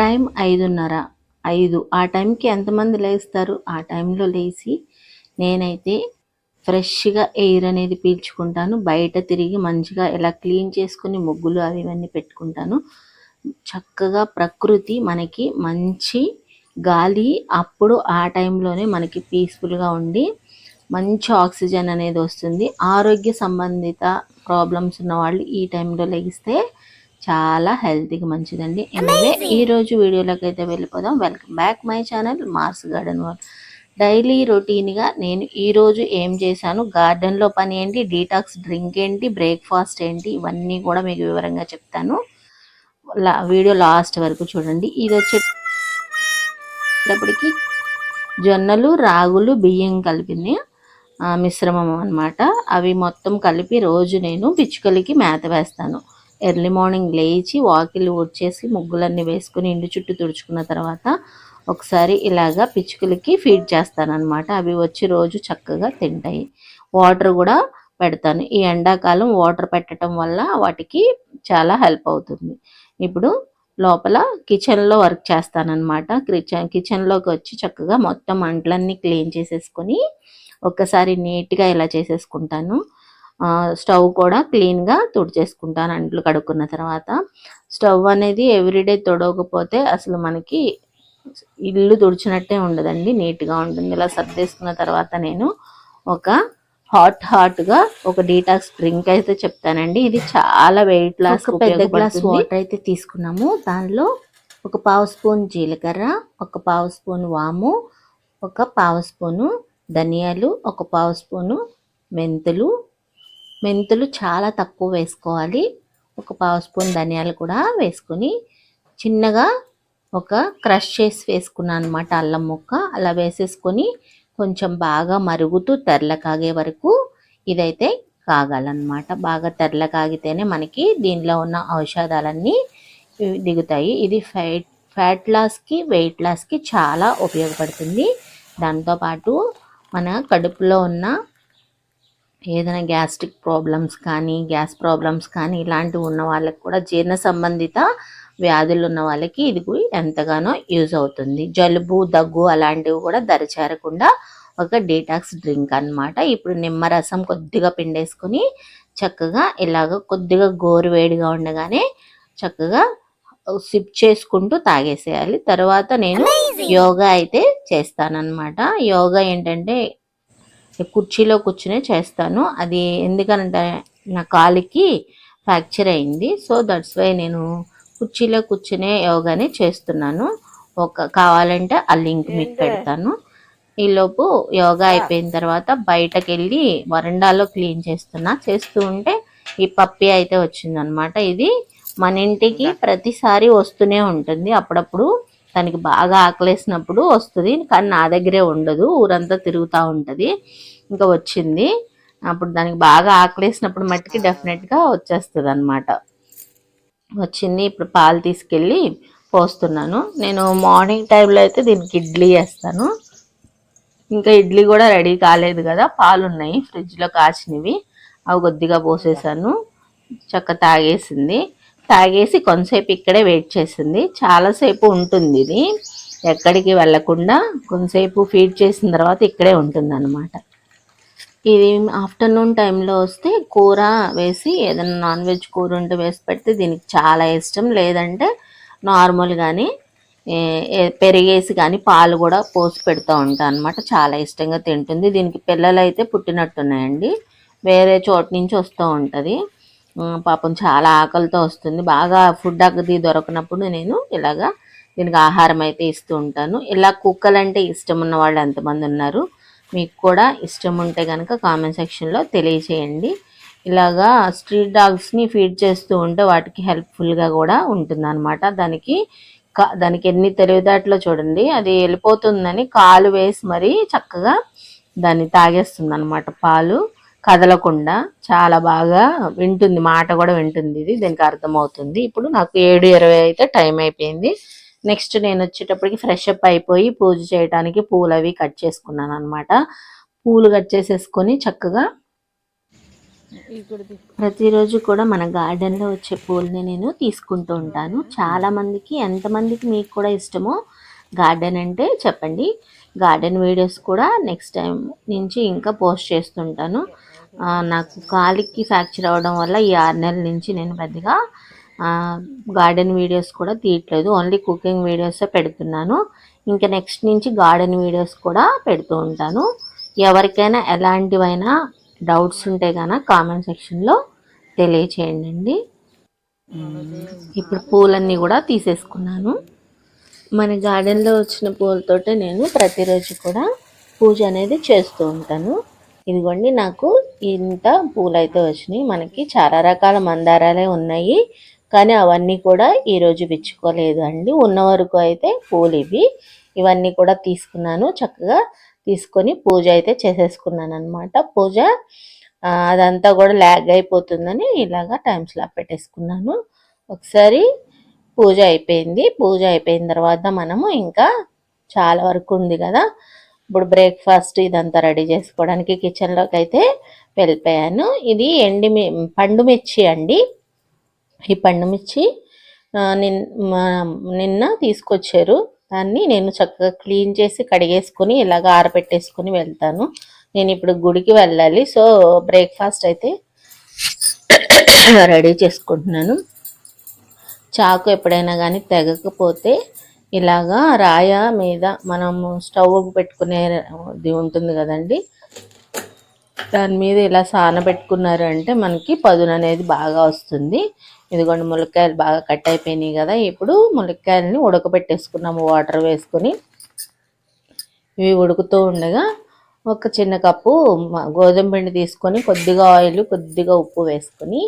Time 5:30, 5 ఆ టైంకి ఎంతమంది లేస్తారు? ఆ టైంలో లేచి నేనైతే ఫ్రెష్‌గా ఎయిర్ అనేది పీల్చుకుంటాను. బయట తిరిగి మంచిగా ఇలా క్లీన్ చేసుకొని ముగ్గులు అవి ఇవన్నీ పెట్టుకుంటాను. చక్కగా ప్రకృతి మనకి మంచి గాలి అప్పుడు ఆ టైంలోనే మనకి పీస్‌ఫుల్‌గా ఉండి మంచి ఆక్సిజన్ అనేది వస్తుంది. ఆరోగ్య సంబంధిత ప్రాబ్లమ్స్ ఉన్నవాళ్ళు ఈ టైంలో లెగిస్తే చాలా హెల్తీకి మంచిదండి. ఎనీవే ఈరోజు వీడియోలోకి అయితే వెళ్ళిపోదాం. Welcome back my channel Mars garden world. Daily రొటీన్గా నేను ఈరోజు ఏం చేశాను, గార్డెన్లో పని ఏంటి, డీటాక్స్ డ్రింక్ ఏంటి, బ్రేక్ఫాస్ట్ ఏంటి, ఇవన్నీ కూడా మీకు వివరంగా చెప్తాను. వీడియో లాస్ట్ వరకు చూడండి. ఇది వచ్చేటప్పటికి జొన్నలు, రాగులు, బియ్యం కలిపింది మిశ్రమం అన్నమాట. అవి మొత్తం కలిపి రోజు నేను పిచ్చుకలకి మేత వేస్తాను. ఎర్లీ మార్నింగ్ లేచి వాకిలి ఊడ్చేసి ముగ్గులన్నీ వేసుకుని ఇంటి చుట్టూ తుడుచుకున్న తర్వాత ఒకసారి ఇలాగా పిచ్చుకలకి ఫీడ్ చేస్తానన్నమాట. అవి వచ్చి రోజు చక్కగా తింటాయి. వాటర్ కూడా పెడతాను. ఈ ఎండాకాలం వాటర్ పెట్టడం వల్ల వాటికి చాలా హెల్ప్ అవుతుంది. ఇప్పుడు లోపల కిచెన్లో వర్క్ చేస్తానన్నమాట. కిచెన్లోకి వచ్చి చక్కగా మొత్తం అంట్లన్నీ క్లీన్ చేసేసుకొని ఒక్కసారి నీట్గా ఇలా చేసేసుకుంటాను. స్టవ్ కూడా క్లీన్గా తుడిచేసుకుంటాను అంట్లు కడుక్కున్న తర్వాత. స్టవ్ అనేది ఎవ్రీడే తుడవకపోతే అసలు మనకి ఇల్లు తుడిచినట్టే ఉండదండి, నీట్గా ఉంటుంది. ఇలా సర్దేసుకున్న తర్వాత నేను ఒక హాట్గా ఒక డీటాక్స్ డ్రింక్ అయితే చెప్తానండి. ఇది చాలా వెయిట్ లాస్. పెద్ద గ్లాస్ వాటర్ అయితే తీసుకున్నాము. దానిలో ఒక పావు స్పూన్ జీలకర్ర, ఒక పావు స్పూన్ వాము, ఒక పావు స్పూను ధనియాలు, ఒక పావు స్పూను మెంతులు చాలా తక్కువ వేసుకోవాలి. ఒక పావు స్పూన్ ధనియాలు కూడా వేసుకొని చిన్నగా ఒక క్రష్ చేసి వేసుకున్నాను అనమాట అల్లం ముక్క. అలా వేసేసుకొని కొంచెం బాగా మరుగుతూ తెరల కాగే వరకు ఇదైతే కాగాలన్నమాట. బాగా తెరల కాగితేనే మనకి దీనిలో ఉన్న ఔషధాలన్నీ దిగుతాయి. ఇది ఫ్యాట్ లాస్కి, వెయిట్ లాస్కి చాలా ఉపయోగపడుతుంది. దాంతోపాటు మన కడుపులో ఉన్న ఏదైనా గ్యాస్ట్రిక్ ప్రాబ్లమ్స్ కానీ, గ్యాస్ ప్రాబ్లమ్స్ కానీ ఇలాంటివి ఉన్న వాళ్ళకి కూడా, జీర్ణ సంబంధిత వ్యాధులు ఉన్న వాళ్ళకి ఇది ఎంతగానో యూజ్ అవుతుంది. జలుబు, దగ్గు అలాంటివి కూడా దరిచేరకుండా ఒక డీటాక్స్ డ్రింక్ అన్నమాట. ఇప్పుడు నిమ్మరసం కొద్దిగా పిండేసుకొని చక్కగా ఇలాగ కొద్దిగా గోరు వేడిగా ఉండగానే చక్కగా సిప్ చేసుకుంటూ తాగేసేయాలి. తర్వాత నేను యోగా అయితే చేస్తానన్నమాట. యోగా ఏంటంటే కుర్చీలో కూర్చునే చేస్తాను. అది ఎందుకనంటే నా కాలికి ఫ్రాక్చర్ అయింది. సో దట్స్ వై నేను కుర్చీలో కూర్చునే యోగానే చేస్తున్నాను. కావాలంటే ఆ లింక్ మీకు పెడతాను. ఈలోపు యోగా అయిపోయిన తర్వాత బయటకు వెళ్ళి వరండాలో క్లీన్ చేస్తూ ఉంటే ఈ పప్పి అయితే వచ్చిందనమాట. ఇది మన ఇంటికి ప్రతిసారి వస్తూనే ఉంటుంది. అప్పుడప్పుడు తనకి బాగా ఆకలేసినప్పుడు వస్తుంది, కానీ నా దగ్గరే ఉండదు, ఊరంతా తిరుగుతూ ఉంటుంది. ఇంకా వచ్చింది. అప్పుడు దానికి బాగా ఆకలేసినప్పుడు మట్టికి డెఫినెట్గా వచ్చేస్తుంది అనమాట. వచ్చింది. ఇప్పుడు పాలు తీసుకెళ్ళి పోస్తున్నాను. నేను మార్నింగ్ టైంలో అయితే దీనికి ఇడ్లీ వేస్తాను. ఇంకా ఇడ్లీ కూడా రెడీ కాలేదు కదా, పాలు ఉన్నాయి ఫ్రిడ్జ్లో కాచినవి, అవి కొద్దిగా పోసేసాను. తాగేసింది. తాగేసి కొంతసేపు ఇక్కడే వెయిట్ చేసింది. చాలాసేపు ఉంటుంది ఇది, ఎక్కడికి వెళ్ళకుండా కొంతసేపు ఫీడ్ చేసిన తర్వాత ఇక్కడే ఉంటుంది అనమాట. ఇది ఆఫ్టర్నూన్ టైంలో వస్తే కూర వేసి ఏదైనా నాన్ వెజ్ కూర ఉంటే వేసి పెడితే దీనికి చాలా ఇష్టం. లేదంటే నార్మల్గానే పెరిగేసి కానీ పాలు కూడా పోసి పెడుతూ ఉంటాను అనమాట. చాలా ఇష్టంగా తింటుంది. దీనికి పిల్లలు అయితే పుట్టినట్టున్నాయండి, వేరే చోటు నుంచి వస్తూ ఉంటుంది. పాపం చాలా ఆకలితో వస్తుంది. బాగా ఫుడ్ అగది దొరకనప్పుడు నేను ఇలాగా దీనికి ఆహారం అయితే ఇస్తూ ఉంటాను. ఇలా కుక్కలంటే ఇష్టం ఉన్న వాళ్ళు ఎంతమంది ఉన్నారు? మీకు కూడా ఇష్టం ఉంటే కనుక కామెంట్ సెక్షన్లో తెలియచేయండి. ఇలాగా స్ట్రీట్ డాగ్స్ని ఫీడ్ చేస్తూ ఉంటే వాటికి హెల్ప్ఫుల్గా కూడా ఉంటుందన్నమాట. దానికి ఎన్ని తెలివితేటలో చూడండి. అది వెళ్ళిపోతుందని కాలు వేసి మరీ చక్కగా దాన్ని తాగేస్తుంది అనమాట. పాలు కదలకుండా చాలా బాగా వింటుంది, మాట కూడా వింటుంది. దీనికి అర్థమవుతుంది. ఇప్పుడు నాకు 7:20 అయితే టైం అయిపోయింది. నెక్స్ట్ నేను వచ్చేటప్పటికి ఫ్రెష్ అప్ అయిపోయి పూజ చేయడానికి పూలు అవి కట్ చేసుకున్నాను అనమాట. పూలు కట్ చేసేసుకొని చక్కగా ప్రతిరోజు కూడా మన గార్డెన్లో వచ్చే పూలని నేను తీసుకుంటూ ఉంటాను. చాలామందికి, ఎంతమందికి మీకు కూడా ఇష్టమో గార్డెన్ అంటే చెప్పండి. గార్డెన్ వీడియోస్ కూడా నెక్స్ట్ టైం నుంచి ఇంకా పోస్ట్ చేస్తుంటాను. నాకు కాలికి ఫ్రాక్చర్ అవ్వడం వల్ల ఈ 6 నెలల నుంచి నేను పెద్దగా గార్డెన్ వీడియోస్ కూడా తీయట్లేదు. ఓన్లీ కుకింగ్ వీడియోసే పెడుతున్నాను. ఇంకా నెక్స్ట్ నుంచి గార్డెన్ వీడియోస్ కూడా పెడుతూ ఉంటాను. ఎవరికైనా ఎలాంటివైనా డౌట్స్ ఉంటే కనుక కామెంట్ సెక్షన్లో తెలియచేయండి. ఇప్పుడు పూలన్నీ కూడా తీసేసుకున్నాను. మన గార్డెన్లో వచ్చిన పూలతోటే నేను ప్రతిరోజు కూడా పూజ అనేది చేస్తూ ఉంటాను. ఇదిగోండి, నాకు ఇంత పూలు అయితే వచ్చినాయి. మనకి చాలా రకాల మందారాలే ఉన్నాయి, కానీ అవన్నీ కూడా ఈరోజు విచ్చుకోలేదు అండి. ఉన్న వరకు అయితే పూలు ఇవన్నీ కూడా తీసుకున్నాను. చక్కగా తీసుకొని పూజ అయితే చేసేసుకున్నాను అనమాట. పూజ అదంతా కూడా ల్యాగ్ అయిపోతుందని ఇలాగా టైం స్లాప్ పెట్టేసుకున్నాను. ఒకసారి పూజ అయిపోయింది. పూజ అయిపోయిన తర్వాత మనము ఇంకా చాలా వరకు ఉంది కదా, ఇప్పుడు బ్రేక్ఫాస్ట్ ఇదంతా రెడీ చేసుకోవడానికి కిచెన్లోకి అయితే వెళ్ళిపోయాను. ఇది పండు మిర్చి అండి. ఈ పండు మిర్చి నిన్న తీసుకొచ్చారు. దాన్ని నేను చక్కగా క్లీన్ చేసి కడిగేసుకొని ఇలాగ ఆరబెట్టేసుకొని వెళ్తాను. నేను ఇప్పుడు గుడికి వెళ్ళాలి. సో బ్రేక్ఫాస్ట్ అయితే రెడీ చేసుకుంటున్నాను. చాకు ఎప్పుడైనా కానీ తెగకపోతే ఇలాగా రాయ మీద మనము స్టవ్ పెట్టుకునేది ఉంటుంది కదండి, దాని మీద ఇలా సానబెట్టుకున్నారు అంటే మనకి పదును అనేది బాగా వస్తుంది. ఇదిగోండి, ములక్కాయలు బాగా కట్ అయిపోయినాయి కదా. ఇప్పుడు ములక్కాయలని ఉడకబెట్టేసుకున్నాము వాటర్ వేసుకొని. ఇవి ఉడుకుతూ ఉండగా ఒక చిన్న కప్పు గోధుమ పిండి తీసుకొని కొద్దిగా ఆయిల్, కొద్దిగా ఉప్పు వేసుకొని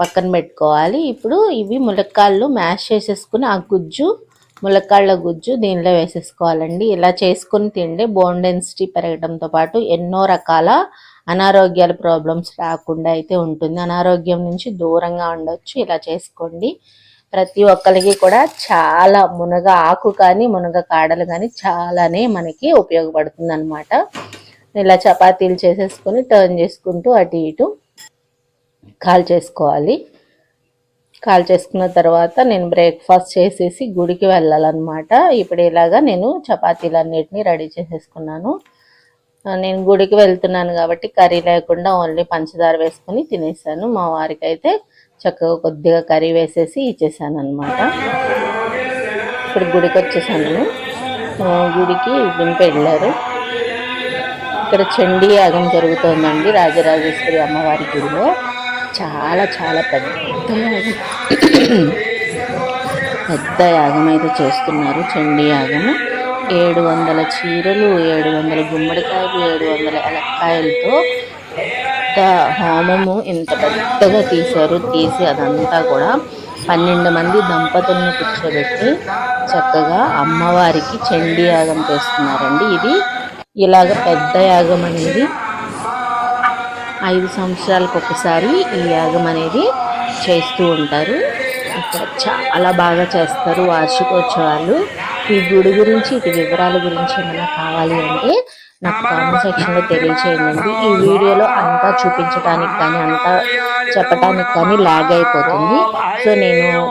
పక్కన పెట్టుకోవాలి. ఇప్పుడు ఇవి ములక్కాళ్ళు మ్యాష్ చేసేసుకుని ఆ గుజ్జు, ములక్కాళ్ళ గుజ్జు దీనిలో వేసేసుకోవాలండి. ఇలా చేసుకుని తింటే బోన్ డెన్సిటీ పెరగడంతో పాటు ఎన్నో రకాల అనారోగ్యాల ప్రాబ్లమ్స్ రాకుండా అయితే ఉంటుంది. అనారోగ్యం నుంచి దూరంగా ఉండొచ్చు. ఇలా చేసుకోండి. ప్రతి ఒక్కరికి కూడా చాలా మునగ ఆకు కానీ మునగ కాడలు కానీ చాలానే మనకి ఉపయోగపడుతుంది అనమాట. ఇలా చపాతీలు చేసేసుకొని టర్న్ చేసుకుంటూ అటు ఇటు కాల్ చేసుకోవాలి. కాల్ చేసుకున్న తర్వాత నేను బ్రేక్ఫాస్ట్ చేసేసి గుడికి వెళ్ళాలన్నమాట. ఇప్పుడు ఇలాగా నేను చపాతీలన్నిటినీ రెడీ చేసేసుకున్నాను. నేను గుడికి వెళ్తున్నాను కాబట్టి కర్రీ లేకుండా ఓన్లీ పంచదార వేసుకొని తినేసాను. మా వారికి అయితే చక్కగా కొద్దిగా కర్రీ వేసేసి ఇచ్చేసాను అనమాట. ఇప్పుడు గుడికి వచ్చేసాను. గుడికి దింపి వెళ్ళారు. ఇక్కడ చండీ యాగం జరుగుతోందండి రాజరాజేశ్వరి అమ్మవారి గుడిలో. చాలా చాలా పెద్ద యాగం అయితే చేస్తున్నారు. చండీ యాగము 700 చీరలు, 700 గుమ్మడికాయలు, 700 ఎలక్కాయలతో పెద్ద హోమము ఇంత పెద్దగా తీసి అదంతా కూడా 12 మంది దంపతులను కూర్చోబెట్టి చక్కగా అమ్మవారికి చండీ యాగం చేస్తున్నారండి. ఇది ఇలాగ పెద్ద యాగం అనేది 5 సంవత్సరాలకు ఒకసారి ఈ యాగం అనేది చేస్తూ ఉంటారు. ఇక్కడ చాలా బాగా చేస్తారు వార్షికోత్సవాలు. ఈ గుడి గురించి, ఈ వివరాల గురించి ఏమైనా కావాలి అంటే నాకు కామెంట్ సెక్షన్లో తెలియచేయండి. ఈ వీడియోలో అంతా చూపించడానికి కానీ అంతా చెప్పడానికి కానీ ల్యాగ్ అయిపోతుంది. సో నేను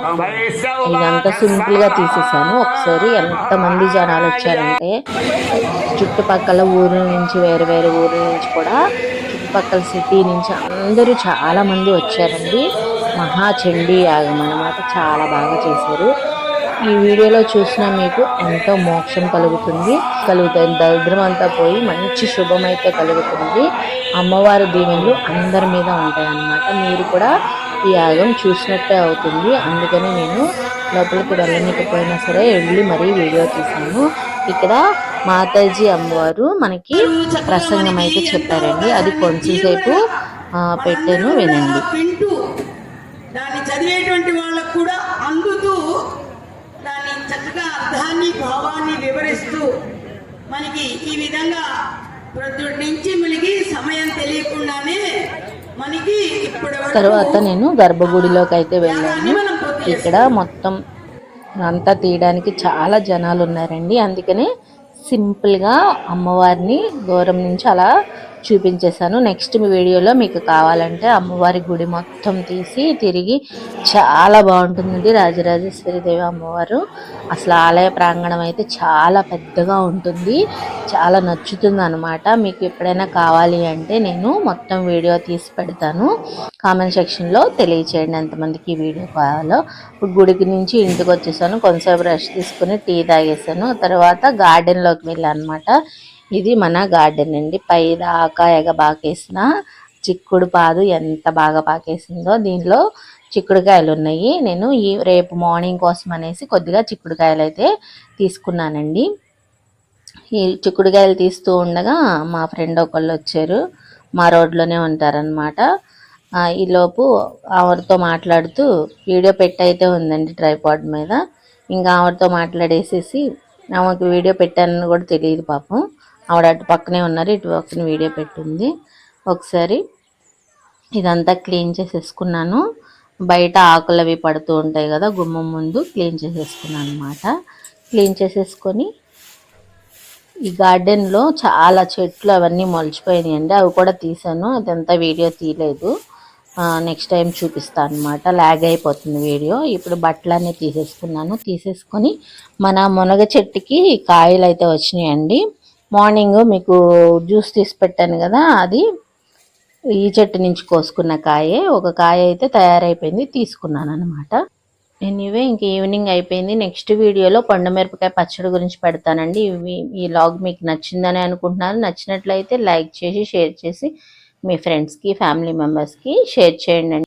ఇదంతా సింపుల్గా తీసేసాను. ఒకసారి ఎంతమంది జనాలు వచ్చారంటే చుట్టుపక్కల ఊరు నుంచి, వేరు వేరు ఊరు నుంచి కూడా, చుట్టుపక్కల సిటీ నుంచి అందరూ చాలామంది వచ్చారండి. మహాచండీ యాగం అన్నమాట. చాలా బాగా చేశారు. ఈ వీడియోలో చూసినా మీకు ఎంతో మోక్షం కలుగుతుంది. దరిద్రం అంతా పోయి మంచి శుభమైతే కలుగుతుంది. అమ్మవారి దీవెనలు అందరి మీద ఉంటాయన్నమాట. మీరు కూడా ఈ యాగం చూసినట్టే అవుతుంది. అందుకని నేను లోపలికి వెళ్ళనికపోయినా సరే వెళ్ళి మరీ వీడియో తీశాను. ఇక్కడ మాతాజీ అమ్మవారు మనకి ప్రసంగం అయితే చెప్పారండి. అది కొంచెంసేపు పెట్టాను, వినండి. దాన్ని చదివేటువంటి వాళ్ళకు కూడా అందుతూ దాని చక్కగా అర్థాన్ని, భావాన్ని వివరిస్తూ మనకి ఈ విధంగా ప్రొద్దుటి నుంచి మనకి సమయం తెలియకుండానే మనకి తర్వాత నేను గర్భగుడిలోకి అయితే వెళ్ళాను. ఇక్కడ మొత్తం అంతా తీయడానికి చాలా జనాలు ఉన్నారండి. అందుకనే సింపుల్గా అమ్మవారిని దూరం నుంచి అలా చూపించేశాను. నెక్స్ట్ మీ వీడియోలో మీకు కావాలంటే అమ్మవారి గుడి మొత్తం తీసి తిరిగి చాలా బాగుంటుందండి. రాజరాజేశ్వరి దేవి అమ్మవారు అసలు ఆలయ ప్రాంగణం అయితే చాలా పెద్దగా ఉంటుంది. చాలా నచ్చుతుంది అనమాట. మీకు ఎప్పుడైనా కావాలి అంటే నేను మొత్తం వీడియో తీసి పెడతాను. కామెంట్ సెక్షన్లో తెలియచేయండి ఎంతమందికి ఈ వీడియో కావాలో. ఇప్పుడు గుడికి నుంచి ఇంటికి వచ్చేసాను. కొంతసేపు రెస్ట్ తీసుకుని టీ తాగేసాను. తర్వాత గార్డెన్లోకి వెళ్ళాను అనమాట. ఇది మన గార్డెన్ అండి. పై దాకా ఎగబాకేసిన చిక్కుడు పాదు ఎంత బాగా పాకేసిందో. దీనిలో చిక్కుడుకాయలు ఉన్నాయి. నేను రేపు మార్నింగ్ కోసం అనేసి కొద్దిగా చిక్కుడుకాయలు అయితే తీసుకున్నానండి. ఈ చిక్కుడుకాయలు తీస్తూ ఉండగా మా ఫ్రెండ్ ఒకళ్ళు వచ్చారు. మా రోడ్లోనే ఉంటారనమాట. ఈలోపు ఆవిడతో మాట్లాడుతూ వీడియో పెట్టయితే ఉందండి ట్రైపాడ్ మీద. ఇంకా ఆవిడతో మాట్లాడేసేసి ఆమెకు వీడియో పెట్టానని కూడా తెలియదు పాపం. ఆవిడ అటు పక్కనే ఉన్నారు, ఇటు పక్కన వీడియో పెట్టింది. ఒకసారి ఇదంతా క్లీన్ చేసేసుకున్నాను. బయట ఆకులు అవి పడుతూ ఉంటాయి కదా గుమ్మం ముందు, క్లీన్ చేసేసుకున్నాను అనమాట. క్లీన్ చేసేసుకొని ఈ గార్డెన్లో చాలా చెట్లు అవన్నీ మొలిచిపోయినాయి అండి. అవి కూడా తీసాను. అదంతా వీడియో తీయలేదు. నెక్స్ట్ టైం చూపిస్తాను అనమాట. లాగ్ అయిపోతుంది వీడియో. ఇప్పుడు బట్టలన్నీ తీసేసుకున్నాను. తీసేసుకొని మన మునగ చెట్టుకి కాయలు అయితే వచ్చినాయండి. మార్నింగ్ మీకు జ్యూస్ తీసి పెట్టాను కదా, అది ఈ చెట్టు నుంచి కోసుకున్న కాయే. ఒక కాయ అయితే తయారైపోయింది, తీసుకున్నాను అనమాట. ఎనీవే ఇంక ఈవినింగ్ అయిపోయింది. నెక్స్ట్ వీడియోలో పండుమిరపకాయ పచ్చడి గురించి పెడతానండి. ఈ లాగ్ మీకు నచ్చిందని అనుకుంటున్నాను. నచ్చినట్లయితే లైక్ చేసి షేర్ చేసి మీ ఫ్రెండ్స్కి ఫ్యామిలీ మెంబర్స్కి షేర్ చేయండి.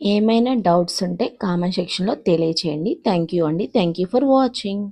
ఏమైనా డౌట్స్ ఉంటే కామెంట్ సెక్షన్లో తెలియచేయండి. థ్యాంక్ యూ అండి. Thank you for watching.